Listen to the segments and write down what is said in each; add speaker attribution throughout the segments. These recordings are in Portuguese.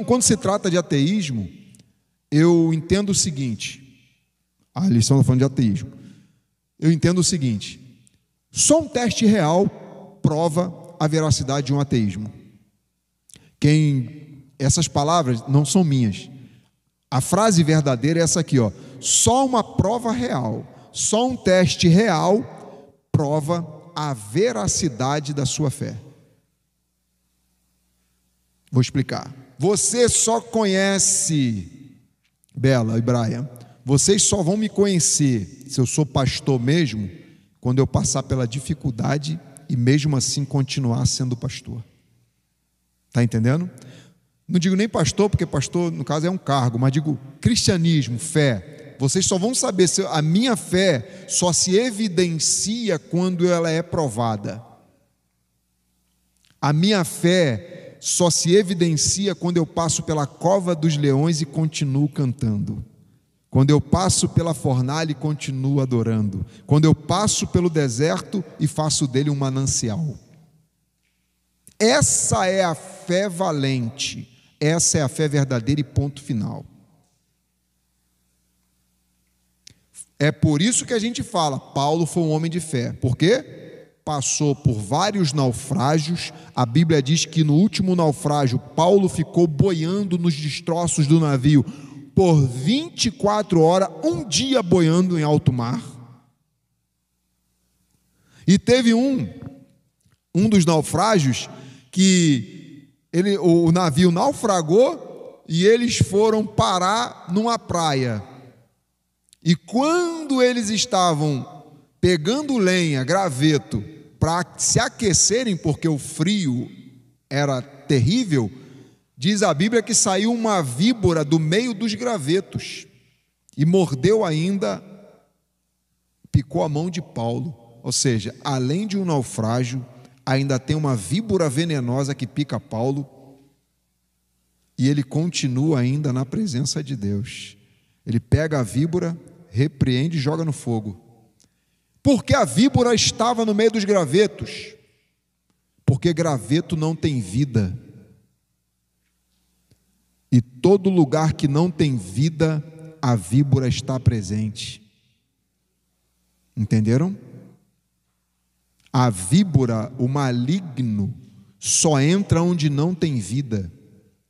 Speaker 1: quando se trata de ateísmo, eu entendo o seguinte, a lição está falando de ateísmo, eu entendo o seguinte: só um teste real prova a veracidade de um ateísmo. Essas palavras não são minhas. A frase verdadeira é essa aqui, ó. Só uma prova real, só um teste real prova a veracidade da sua fé. Vou explicar. Você só conhece, Bela e Brian, vocês só vão me conhecer, se eu sou pastor mesmo, quando eu passar pela dificuldade e mesmo assim continuar sendo pastor. Está entendendo? Não digo nem pastor, porque pastor, no caso, é um cargo, mas digo cristianismo, fé. Vocês só vão saber se a minha fé só se evidencia quando ela é provada. A minha fé só se evidencia quando eu passo pela cova dos leões e continuo cantando. Quando eu passo pela fornalha e continuo adorando. Quando eu passo pelo deserto e faço dele um manancial. Essa é a fé valente. Essa é a fé verdadeira e ponto final. É por isso que a gente fala, Paulo foi um homem de fé. Por quê? Passou por vários naufrágios. A Bíblia diz que no último naufrágio, Paulo ficou boiando nos destroços do navio por 24 horas, um dia boiando em alto mar. E teve um dos naufrágios que o navio naufragou e eles foram parar numa praia. E quando eles estavam pegando lenha, graveto, para se aquecerem, porque o frio era terrível, diz a Bíblia que saiu uma víbora do meio dos gravetos e mordeu ainda, picou a mão de Paulo. Ou seja, além de um naufrágio, ainda tem uma víbora venenosa que pica Paulo e ele continua ainda na presença de Deus. Ele pega a víbora, repreende e joga no fogo. Porque a víbora estava no meio dos gravetos. Porque graveto não tem vida. E todo lugar que não tem vida, a víbora está presente. Entenderam? A víbora, o maligno, só entra onde não tem vida.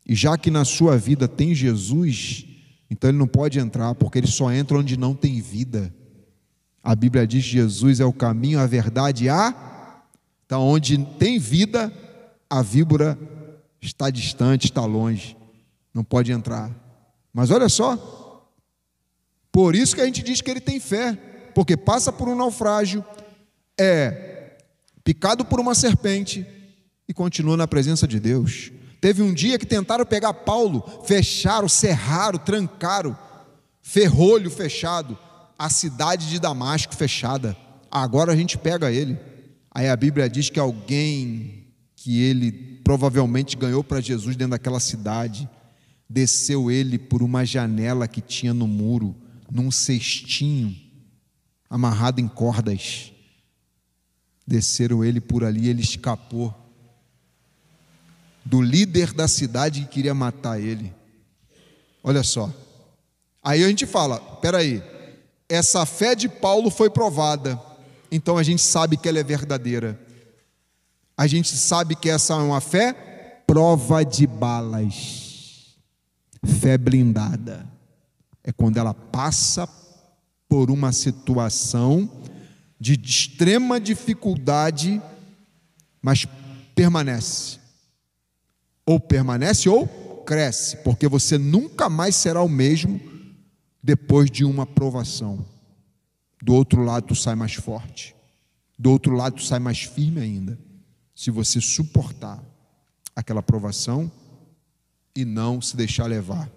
Speaker 1: E já que na sua vida tem Jesus, então ele não pode entrar, porque ele só entra onde não tem vida. A Bíblia diz que Jesus é o caminho, a verdade e a... Então, onde tem vida, a víbora está distante, está longe. Não pode entrar. Mas olha só, por isso que a gente diz que ele tem fé, porque passa por um naufrágio, é picado por uma serpente e continua na presença de Deus. Teve um dia que tentaram pegar Paulo, fecharam, cerraram, trancaram, ferrolho fechado, a cidade de Damasco fechada. Agora a gente pega ele. Aí a Bíblia diz que alguém que ele provavelmente ganhou para Jesus dentro daquela cidade, desceu ele por uma janela que tinha no muro, num cestinho, amarrado em cordas. Desceram ele por ali, ele escapou do líder da cidade que queria matar ele. Olha só. Aí a gente fala, peraí, essa fé de Paulo foi provada, então a gente sabe que ela é verdadeira. A gente sabe que essa é uma fé prova de balas. Fé blindada é quando ela passa por uma situação de extrema dificuldade, mas permanece. Ou permanece ou cresce, porque você nunca mais será o mesmo depois de uma provação. Do outro lado tu sai mais forte, do outro lado tu sai mais firme ainda, se você suportar aquela provação e não se deixar levar,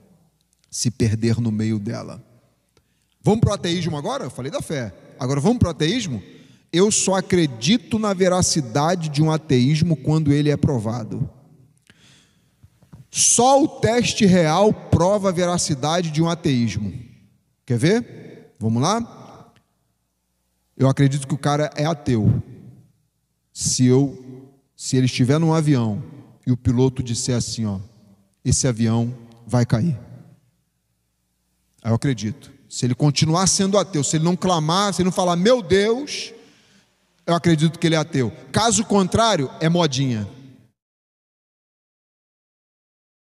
Speaker 1: se perder no meio dela. Vamos para o ateísmo agora? Eu falei da fé. Agora vamos para o ateísmo? Eu só acredito na veracidade de um ateísmo quando ele é provado. Só o teste real prova a veracidade de um ateísmo. Quer ver? Vamos lá? Eu acredito que o cara é ateu. Se ele estiver num avião e o piloto disser assim, ó, esse avião vai cair. Aí eu acredito. Se ele continuar sendo ateu, se ele não clamar, se ele não falar, meu Deus, eu acredito que ele é ateu. Caso contrário, é modinha.